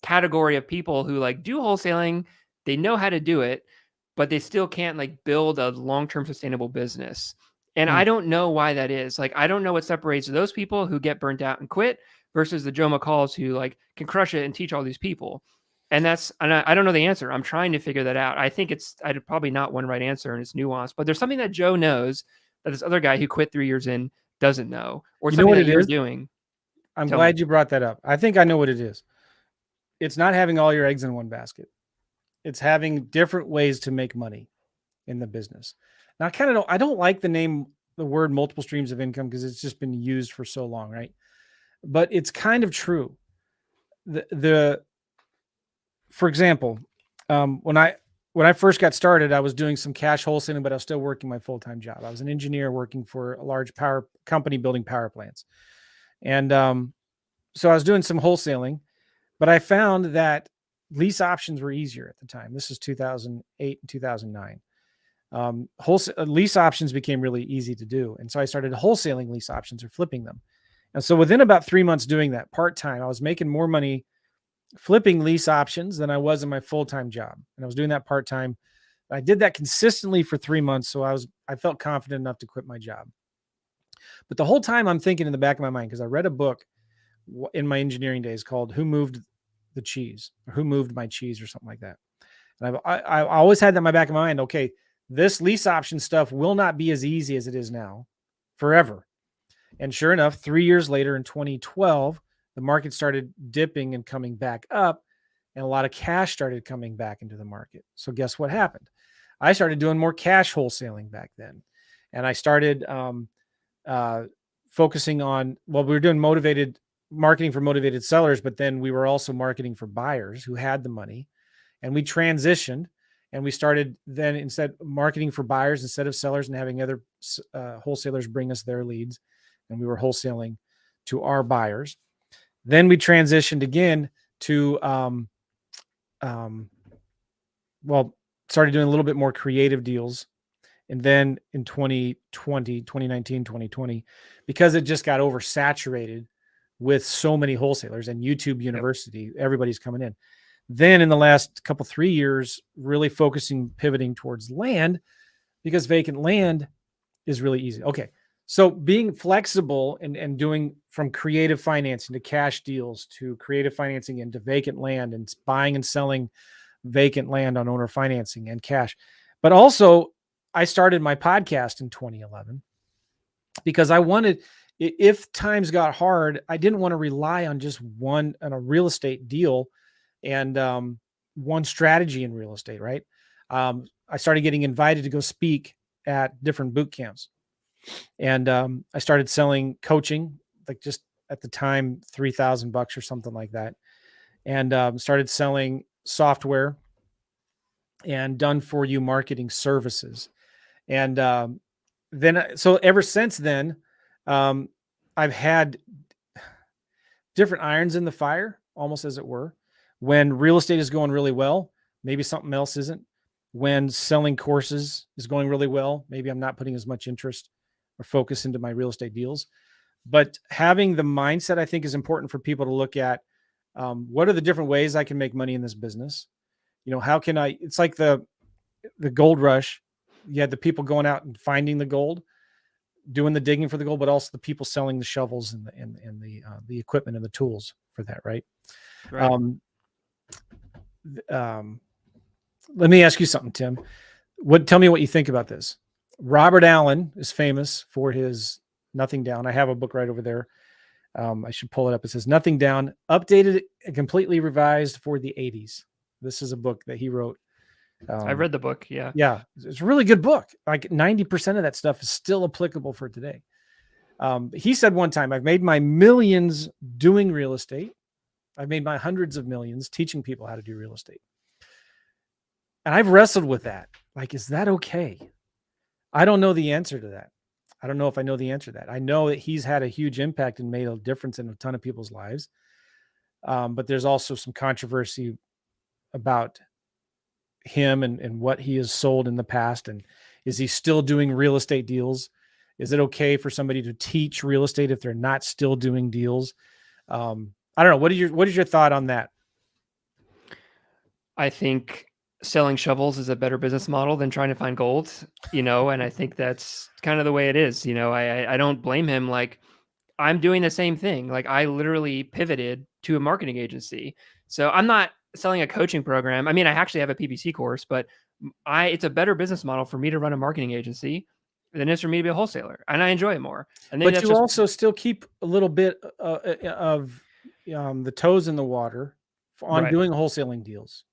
category of people who like do wholesaling, they know how to do it, but they still can't like build a long-term sustainable business. And I don't know why that is. Like, I don't know what separates those people who get burnt out and quit versus the Joe McCalls who like can crush it and teach all these people. And I don't know the answer. I'm trying to figure that out. I think I probably not one right answer and it's nuanced, but there's something that Joe knows that this other guy who quit 3 years in doesn't know, or You know something what that it you're is? doing. I'm Tell glad me. you brought that up. I think I know what it is. It's not having all your eggs in one basket. It's having different ways to make money in the business. Now, I don't like the word multiple streams of income because it's just been used for so long, right? But it's kind of true. For example, when I first got started, I was doing some cash wholesaling, but I was still working my full-time job. I was an engineer working for a large power company building power plants. And so I was doing some wholesaling, but I found that lease options were easier at the time. This is 2008 and 2009. Lease options became really easy to do. And so I started wholesaling lease options or flipping them. And so within about 3 months doing that part-time, I was making more money flipping lease options than I was in my full-time job. And I was doing that part-time. I did that consistently for 3 months. So I felt confident enough to quit my job. But the whole time I'm thinking in the back of my mind, because I read a book in my engineering days called Who Moved the Cheese, or Who Moved My Cheese, or something like that. And I always had that in my back of my mind. Okay, this lease option stuff will not be as easy as it is now forever. And sure enough, 3 years later in 2012, the market started dipping and coming back up, and a lot of cash started coming back into the market. So guess what happened? I started doing more cash wholesaling back then. And I started focusing on, we were doing motivated marketing for motivated sellers, but then we were also marketing for buyers who had the money. And we transitioned and we started then instead marketing for buyers instead of sellers and having other wholesalers bring us their leads. And we were wholesaling to our buyers. Then we transitioned again to, started doing a little bit more creative deals. And then in 2019, 2020, because it just got oversaturated with so many wholesalers and YouTube University, everybody's coming in. Then in the last 3 years, really pivoting towards land because vacant land is really easy. Okay. So being flexible and doing from creative financing to cash deals to creative financing into vacant land and buying and selling vacant land on owner financing and cash. But also I started my podcast in 2011 because I wanted, if times got hard, I didn't want to rely on just on a real estate deal and one strategy in real estate, right? I started getting invited to go speak at different boot camps. And I started selling coaching, like just at the time, $3,000 or something like that. And started selling software and done for you marketing services. And so ever since then, I've had different irons in the fire, almost as it were. When real estate is going really well, maybe something else isn't. When selling courses is going really well, maybe I'm not putting as much interest or focus into my real estate deals. But having the mindset, I think, is important for people to look at. What are the different ways I can make money in this business? How can I? It's like the gold rush. You had the people going out and finding the gold, doing the digging for the gold, but also the people selling the shovels and the equipment and the tools for that, right? Right. Let me ask you something, Tim. Tell me what you think about this. Robert Allen is famous for his Nothing Down. I have a book right over there. I should pull it up. It says Nothing Down, updated and completely revised for the 80s. This is a book that he wrote. I've read the book. Yeah. Yeah, it's a really good book. Like 90% of that stuff is still applicable for today. He said one time, I've made my millions doing real estate. I've made my hundreds of millions teaching people how to do real estate. And I've wrestled with that. Like, is that okay? I don't know the answer to that. I don't know if I know the answer to that. I know that he's had a huge impact and made a difference in a ton of people's lives. But there's also some controversy about him and what he has sold in the past. And is he still doing real estate deals? Is it okay for somebody to teach real estate if they're not still doing deals? I don't know. What is your thought on that? I think selling shovels is a better business model than trying to find gold, and I think that's kind of the way it is. I don't blame him. Like, I'm doing the same thing. Like, I literally pivoted to a marketing agency. So I'm not selling a coaching program. I mean, I actually have a PPC course, but it's a better business model for me to run a marketing agency than it is for me to be a wholesaler. And I enjoy it more. And but you also still keep a little bit of the toes in the water on doing wholesaling deals.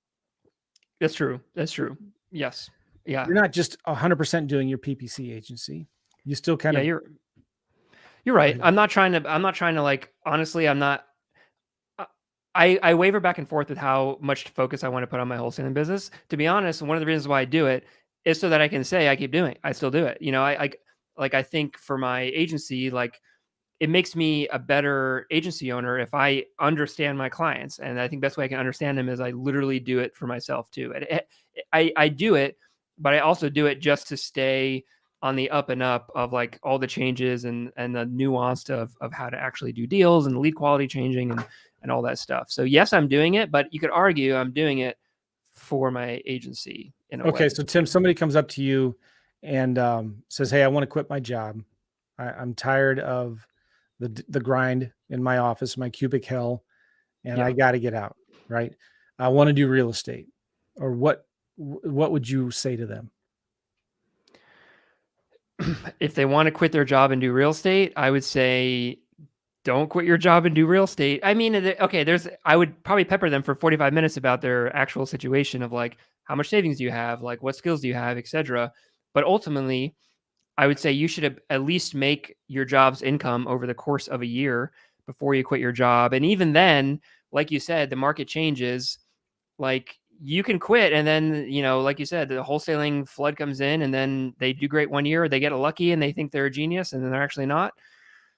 That's true. That's true. Yes. Yeah. You're not just 100% doing your PPC agency. You still kind of. You're right. I'm not trying to like, honestly, I'm not. I waver back and forth with how much focus I want to put on my wholesaling business. To be honest, one of the reasons why I do it is so that I can say I keep doing it. I still do it. I think for my agency, like, it makes me a better agency owner if I understand my clients. And I think best way I can understand them is I literally do it for myself too. I do it, but I also do it just to stay on the up and up of like all the changes and the nuance of how to actually do deals and lead quality changing and all that stuff. So yes, I'm doing it, but you could argue I'm doing it for my agency in a way. Okay. So Tim, somebody comes up to you and says, "Hey, I want to quit my job. I'm tired of the grind in my office, my cubic hell, and I got to get out, right? I want to do real estate." Or what would you say to them? If they want to quit their job and do real estate, I would say, don't quit your job and do real estate. I mean, okay, I would probably pepper them for 45 minutes about their actual situation of like, how much savings do you have? Like, what skills do you have, etc. But ultimately, I would say you should at least make your job's income over the course of a year before you quit your job. And even then, like you said, the market changes. Like, you can quit and then, like you said, the wholesaling flood comes in and then they do great one year, they get lucky and they think they're a genius and then they're actually not.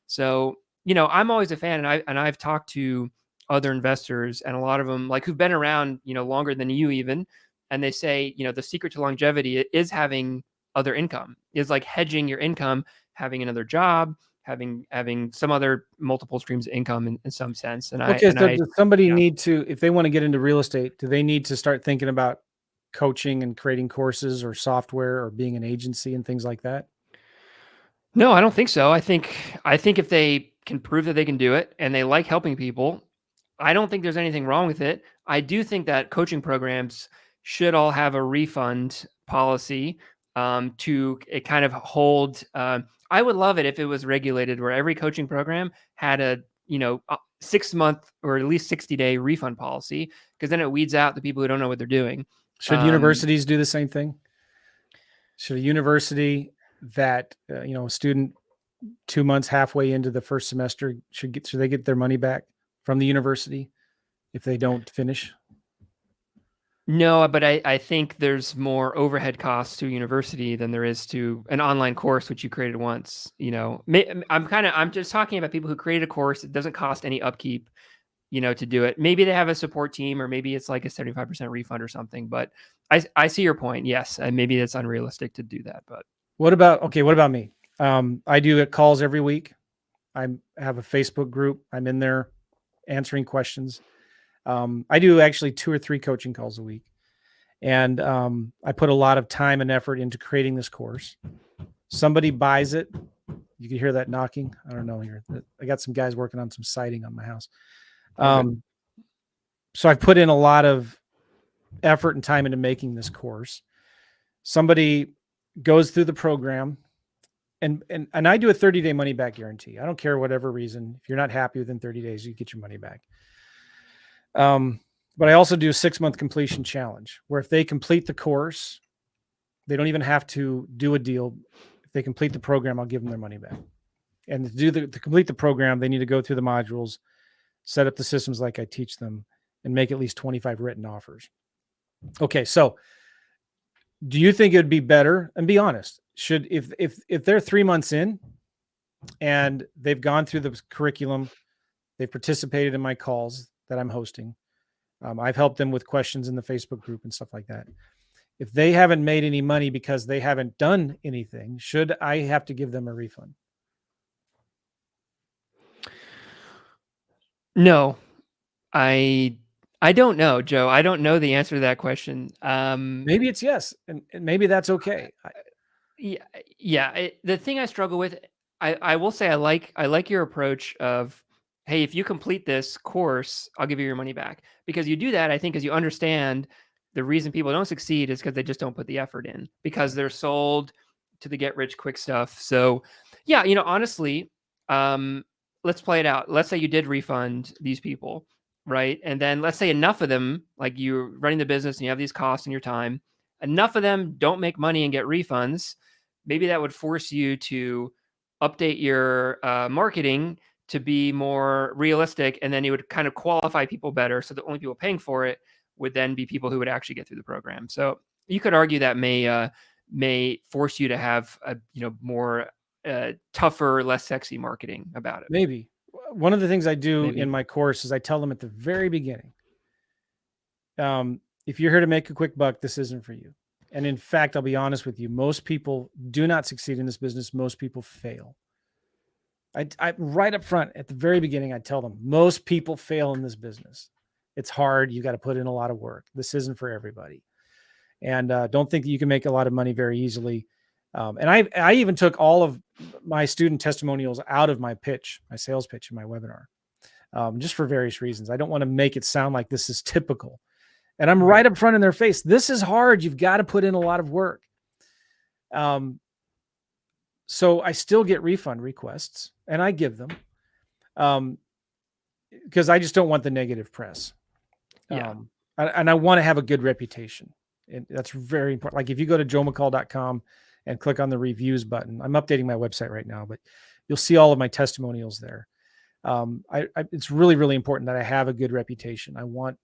So, I'm always a fan, and I've talked to other investors and a lot of them like who've been around, longer than you even. And they say, the secret to longevity is having other income, is like hedging your income, having another job, having some other multiple streams of income in some sense. And does somebody need to, if they want to get into real estate, do they need to start thinking about coaching and creating courses or software or being an agency and things like that? No, I don't think so. I think if they can prove that they can do it and they like helping people, I don't think there's anything wrong with it. I do think that coaching programs should all have a refund policy to kind of hold. I would love it if it was regulated where every coaching program had a 6-month or at least 60-day refund policy, because then it weeds out the people who don't know what they're doing. Should universities do the same thing? Should a university that a student 2 months halfway into the first semester should they get their money back from the university if they don't finish? No, but I think there's more overhead costs to a university than there is to an online course, which you created once. I'm just talking about people who created a course. It doesn't cost any upkeep, to do it. Maybe they have a support team, or maybe it's like a 75% refund or something. But I see your point. Yes, and maybe it's unrealistic to do that. But what about me? I do calls every week. I have a Facebook group. I'm in there answering questions. I do actually 2 or 3 coaching calls a week. And I put a lot of time and effort into creating this course. Somebody buys it. You can hear that knocking. I don't know here. I got some guys working on some siding on my house. So I've put in a lot of effort and time into making this course. Somebody goes through the program, and I do a 30-day money back guarantee. I don't care whatever reason. If you're not happy within 30 days, you get your money back. But I also do a 6-month completion challenge where if they complete the course, they don't even have to do a deal. If they complete the program, I'll give them their money back. And to complete the program, they need to go through the modules, set up the systems like I teach them, and make at least 25 written offers. Okay, so do you think it would be better? And be honest. If they're 3 months in and they've gone through the curriculum, they've participated in my calls that I'm hosting. I've helped them with questions in the Facebook group and stuff like that. If they haven't made any money because they haven't done anything, should I have to give them a refund? No, I don't know, Joe. I don't know the answer to that question. Maybe it's yes, and maybe that's okay. Yeah. The thing I struggle with, I will say I like your approach of, hey, if you complete this course, I'll give you your money back. Because you do that, I think, as you understand the reason people don't succeed is because they just don't put the effort in, because they're sold to the get rich quick stuff. So yeah, honestly, let's play it out. Let's say you did refund these people, right? And then let's say enough of them, like you're running the business and you have these costs and your time, enough of them don't make money and get refunds. Maybe that would force you to update your marketing to be more realistic, and then you would kind of qualify people better, so the only people paying for it would then be people who would actually get through the program. So you could argue that may force you to have a more tougher, less sexy marketing about it. Maybe. One of the things I do in my course is I tell them at the very beginning, if you're here to make a quick buck, this isn't for you. And in fact, I'll be honest with you, most people do not succeed in this business. Most people fail. I right up front at the very beginning, I tell them most people fail in this business. It's hard. You got to put in a lot of work. This isn't for everybody. And don't think that you can make a lot of money very easily. And I even took all of my student testimonials out of my pitch, my sales pitch in my webinar, just for various reasons. I don't want to make it sound like this is typical. And I'm right up front in their face. This is hard. You've got to put in a lot of work. So I still get refund requests and I give them because I just don't want the negative press. Yeah. And I want to have a good reputation. And that's very important. Like if you go to joemccall.com and click on the reviews button, I'm updating my website right now, but you'll see all of my testimonials there. It's really, really important that I have a good reputation. I want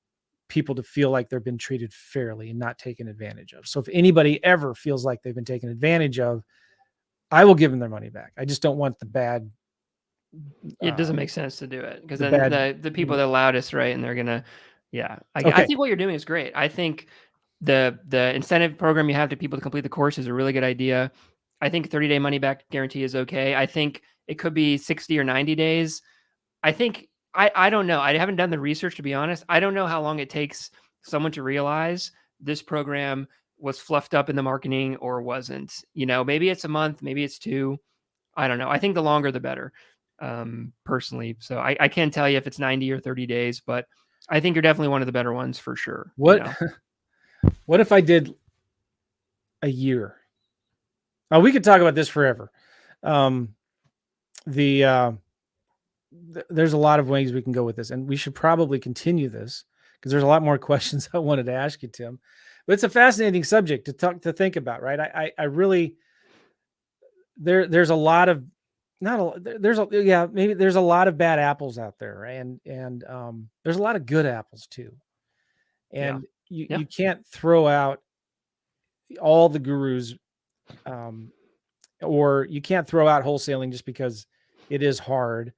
people to feel like they've been treated fairly and not taken advantage of. So if anybody ever feels like they've been taken advantage of, I will give them their money back. I just don't want the bad. It doesn't make sense to do it because then the people are the loudest, right? And they're gonna, I think what you're doing is great. I think the incentive program you have to people to complete the course is a really good idea. I think 30-day money back guarantee is okay. I think it could be 60 or 90 days. I think I don't know. I haven't done the research, to be honest. I don't know how long it takes someone to realize this program was fluffed up in the marketing or wasn't. Maybe it's a month, maybe it's 2. I don't know. I think the longer the better, personally. So I can't tell you if it's 90 or 30 days, but I think you're definitely one of the better ones for sure. What if I did a year? We could talk about this forever. There's a lot of ways we can go with this, and we should probably continue this because there's a lot more questions I wanted to ask you, Tim. But it's a fascinating subject to think about, right? I really there's a lot of there's a lot of bad apples out there, right? And there's a lot of good apples too. And you can't throw out all the gurus, or you can't throw out wholesaling just because it is hard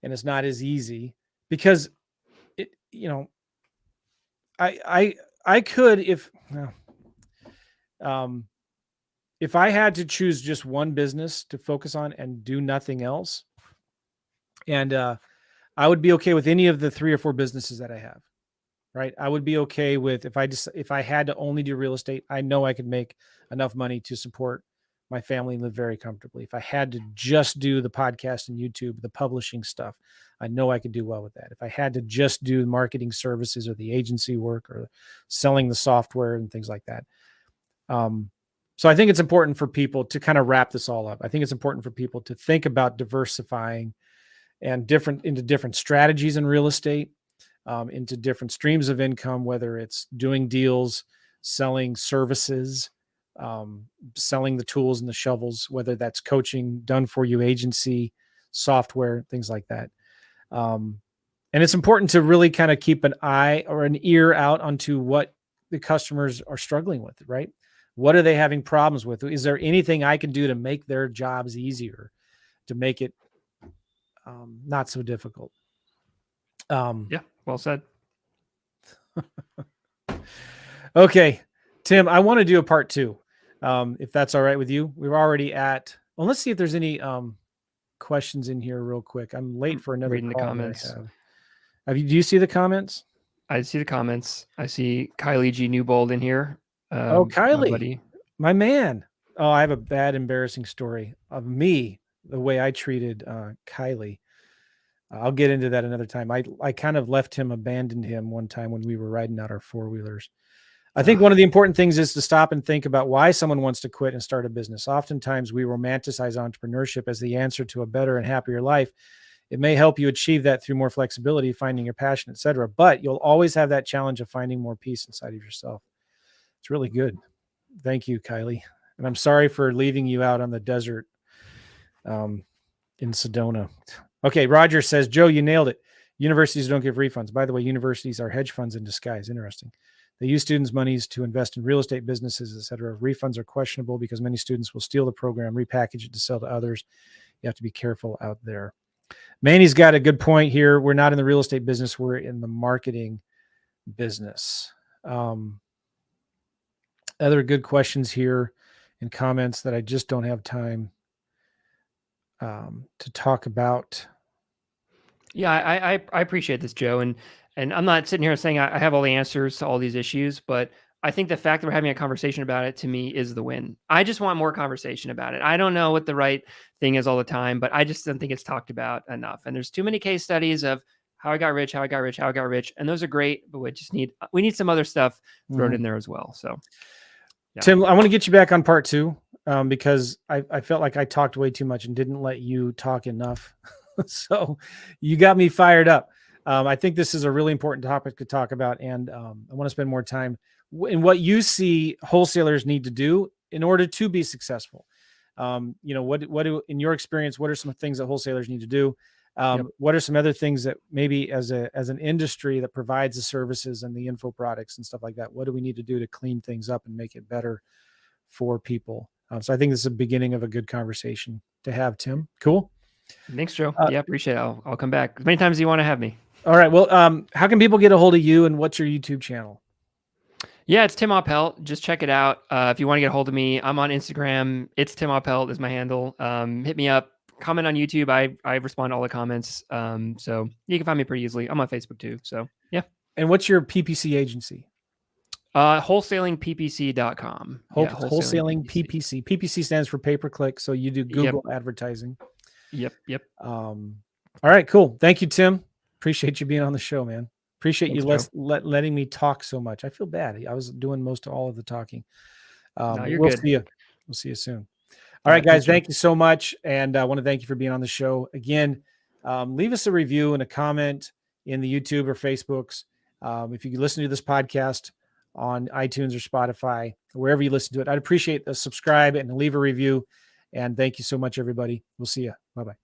and it's not as easy, because I could, if I had to choose just one business to focus on and do nothing else, and I would be okay with any of the 3 or 4 businesses that I have, right? I would be okay with if I had to only do real estate, I know I could make enough money to support my family and live very comfortably. If I had to just do the podcast and YouTube, the publishing stuff, I know I could do well with that. If I had to just do marketing services or the agency work or selling the software and things like that. So I think it's important for people to kind of wrap this all up. I think it's important for people to think about diversifying and into different strategies in real estate. into different streams of income, whether it's doing deals, selling services, selling the tools and the shovels, whether that's coaching, done for you agency, software, things like that. And it's important to really kind of keep an eye or an ear out onto what the customers are struggling with, right? What are they having problems with? Is there anything I can do to make their jobs easier, to make it not so difficult? Yeah, well said. Okay, Tim, I want to do a part 2, if that's all right with you. We're already at, well, let's see if there's any questions in here real quick. I'm late for another Reading the call that comments. I have. Do you see the comments? I see the comments. I see Kylie G. Newbold in here. Oh, My Kylie, buddy. my man. Oh, I have a bad, embarrassing story of me, the way I treated Kylie. I'll get into that another time. I kind of left him, abandoned him one time when we were riding out our 4-wheelers. I think one of the important things is to stop and think about why someone wants to quit and start a business. Oftentimes we romanticize entrepreneurship as the answer to a better and happier life. It may help you achieve that through more flexibility, finding your passion, etc. But you'll always have that challenge of finding more peace inside of yourself. It's really good. Thank you, Kylie. And I'm sorry for leaving you out on the desert in Sedona. Okay, Roger says, Joe, you nailed it. Universities don't give refunds. By the way, universities are hedge funds in disguise. Interesting. They use students' monies to invest in real estate businesses, etc. Refunds are questionable because many students will steal the program, repackage it to sell to others. You have to be careful out there. Manny's got a good point here. We're not in the real estate business. We're in the marketing business. Other good questions here and comments that I just don't have time to talk about. Yeah, I appreciate this, Joe. And I'm not sitting here saying I have all the answers to all these issues, but I think the fact that we're having a conversation about it, to me, is the win. I just want more conversation about it. I don't know what the right thing is all the time, but I just don't think it's talked about enough. And there's too many case studies of how I got rich, how I got rich, how I got rich. And those are great, but we need some other stuff thrown in there as well. So yeah. Tim, I want to get you back on part 2 because I felt like I talked way too much and didn't let you talk enough. So you got me fired up. I think this is a really important topic to talk about, and I want to spend more time in what you see wholesalers need to do in order to be successful. What in your experience, what are some things that wholesalers need to do? What are some other things that maybe as an industry that provides the services and the info products and stuff like that, what do we need to do to clean things up and make it better for people? So I think this is a beginning of a good conversation to have, Tim. Cool. Thanks, Joe. Yeah, appreciate it. I'll come back as many times as you want to have me. All right. Well, how can people get a hold of you, and what's your YouTube channel? Yeah, it's Tim Oppelt. Just check it out. If you want to get a hold of me, I'm on Instagram. It's Tim Oppelt is my handle. Hit me up. Comment on YouTube. I respond to all the comments. So you can find me pretty easily. I'm on Facebook too. So yeah. And what's your PPC agency? Wholesalingppc.com. Wholesaling PPC. PPC stands for pay per click. So you do Google advertising. Yep. All right, cool. Thank you, Tim. Appreciate you being on the show, man. Appreciate Thanks, you letting me talk so much. I feel bad. I was doing most of all of the talking. No, you're we'll good. see you. We'll see you soon. All right, guys. Thank you so much. And I want to thank you for being on the show. Again, leave us a review and a comment in the YouTube or Facebooks. If you can listen to this podcast on iTunes or Spotify, wherever you listen to it, I'd appreciate the subscribe and leave a review. And thank you so much, everybody. We'll see you. Bye-bye.